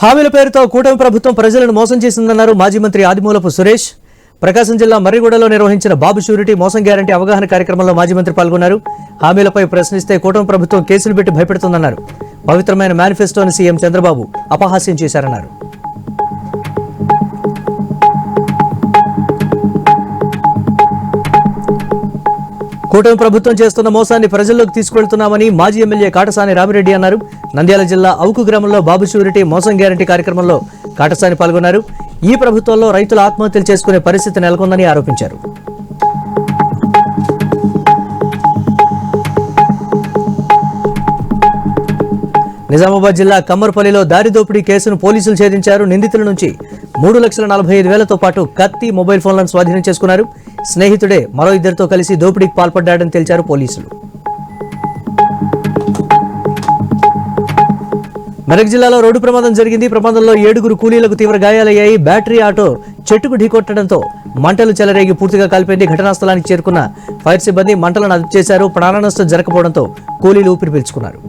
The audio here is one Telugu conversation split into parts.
హామీల పేరుతో కూటమి ప్రభుత్వం ప్రజలను మోసం చేసిందన్నారు మాజీ మంత్రి ఆదిమూలపు సురేష్. ప్రకాశం జిల్లా మర్రిగూడలో నిర్వహించిన బాబు షూరిటీ మోసం గ్యారంటీ అవగాహన కార్యక్రమంలో మాజీ మంత్రి పాల్గొన్నారు. హామీలపై ప్రశ్నిస్తే కూటమి ప్రభుత్వం కేసులు పెట్టి భయపెడుతుందన్నారు. పవిత్రమైన మేనిఫెస్టోని సీఎం చంద్రబాబు అపహాస్యం చేశారన్నారు. కూటమి ప్రభుత్వం చేస్తున్న మోసాన్ని ప్రజల్లోకి తీసుకెళ్తున్నామని మాజీ ఎమ్మెల్యే కాటసాని రామిరెడ్డి అన్నారు. నంద్యాల జిల్లా అవుకు గ్రామంలో బాబు షూరిటీ మోసం గ్యారంటీ కార్యక్రమంలో కాటసాని పాల్గొన్నారు. ఈ ప్రభుత్వంలో రైతులు ఆత్మహత్యలు చేసుకునే పరిస్థితి నెలకొందని ఆరోపించారు. నిజామాబాద్ జిల్లా కమ్మర్పల్లిలో దారి దోపిడీ కేసును పోలీసులు ఛేదించారు. నిందితుల నుంచి 3,45,000తో పాటు కత్తి, మొబైల్ ఫోన్లను స్వాధీనం చేసుకున్నారు. స్నేహితుడే మరో ఇద్దరితో కలిసి దోపిడీకి పాల్పడ్డాడని తేల్చారు పోలీసులు. మెదక్ జిల్లాలో రోడ్డు ప్రమాదం జరిగింది. ప్రమాదంలో 7 కూలీలకు తీవ్ర గాయాలయ్యాయి. బ్యాటరీ ఆటో చెట్టుకు ఢీకొట్టడంతో మంటలు చెలరేగి పూర్తిగా కాలిపోయింది. ఘటనా స్థలానికి చేరుకున్న ఫైర్ సిబ్బంది మంటలను అదుపు చేశారు. ప్రాణ నష్టం జరగకపోవడంతో కూలీలు ఊపిరి పీల్చుకున్నారు.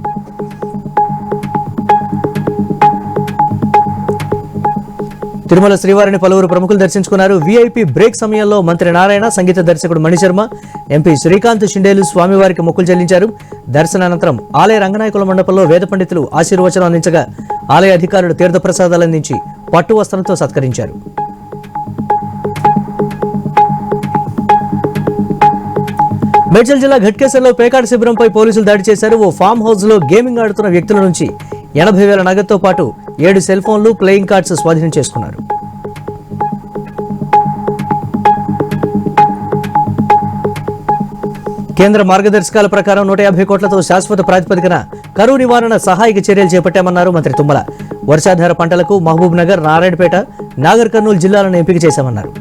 తిరుమల శ్రీవారిని పలువురు ప్రముఖులు దర్శించుకున్నారు. వీఐపీ బ్రేక్ సమయంలో మంత్రి నారాయణ, సంగీత దర్శకుడు మణిశర్మ, ఎంపీ శ్రీకాంత్ షిండేలు స్వామివారికి మొక్కులు చెల్లించారు. దర్శనానంతరం ఆలయ రంగనాయకుల మండపంలో వేద పండితులు ఆశీర్వచనం అందించగా ఆలయ అధికారులు తీర్థప్రసాదాలు అందించి పట్టు వస్త్రంతో సత్కరించారు. మేడ్చల్ జిల్లా ఘట్కేసర్లో పేకాట శిబిరంపై పోలీసులు దాడి చేశారు. ఓ ఫామ్ హౌస్ లో గేమింగ్ ఆడుతున్న వ్యక్తుల నుంచి 80,000 నగదుతో పాటు 7 సెల్ ఫోన్లు, ప్లేయింగ్ కార్డ్స్ స్వాధీనం చేసుకున్నారు. కేంద్ర మార్గదర్శకాల ప్రకారం 150 కోట్లతో శాశ్వత ప్రాతిపదికన కరువు నివారణ సహాయక చర్యలు చేపట్టామన్నారు మంత్రి తుమ్మల. వర్షాధార పంటలకు మహబూబ్ నగర్, నారాయణపేట, నాగర్ కర్నూలు జిల్లాలను ఎంపిక చేశామన్నారు.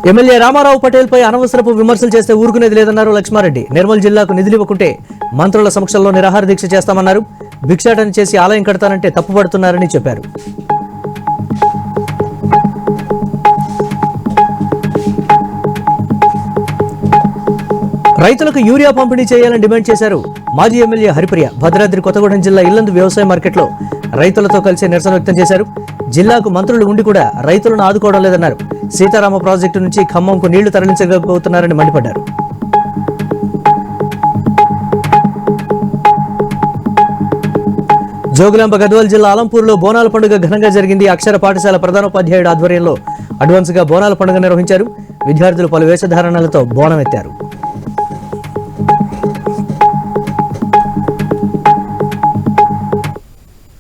ఎమ్మెల్యే రామారావు పటేల్ పై అనవసరపు విమర్శలు చేస్తే ఊరుకునేది లేదన్నారు లక్ష్మారెడ్డి. నిర్మల్ జిల్లాకు నిధులు ఇవ్వకుంటే మంత్రుల సమక్షంలో నిరాహార దీక్ష చేస్తామన్నారు. భిక్షాటన చేసి ఆలయం కడతానంటే తప్పుపడుతున్నారని చెప్పారు. రైతులకు యూరియా పంపిణీ చేయాలని డిమాండ్ చేశారు మాజీ ఎమ్మెల్యే హరిప్రియ. భద్రాద్రి కొత్తగూడెం జిల్లా ఇల్లందు వ్యవసాయ మార్కెట్లో రైతులతో కలిసి నిరసన వ్యక్తం చేశారు. జిల్లాకు మంత్రులు ఉండి కూడా రైతులను ఆదుకోవడం లేదన్నారు. సీతారామ ప్రాజెక్టు నుంచి ఖమ్మంకు నీళ్లు తరలించకపోతున్నారని మండిపడ్డారు. జోగులాంబ గద్వాల్ జిల్లా అలంపూర్లో బోనాల పండుగ ఘనంగా జరిగింది. అక్షర పాఠశాల ప్రధానోపాధ్యాయుడు ఆధ్వర్యంలో అడ్వాన్స్ గా బోనాల పండుగ నిర్వహించారు. విద్యార్థులు పలు వేషధారణలతో బోనం ఎత్తారు.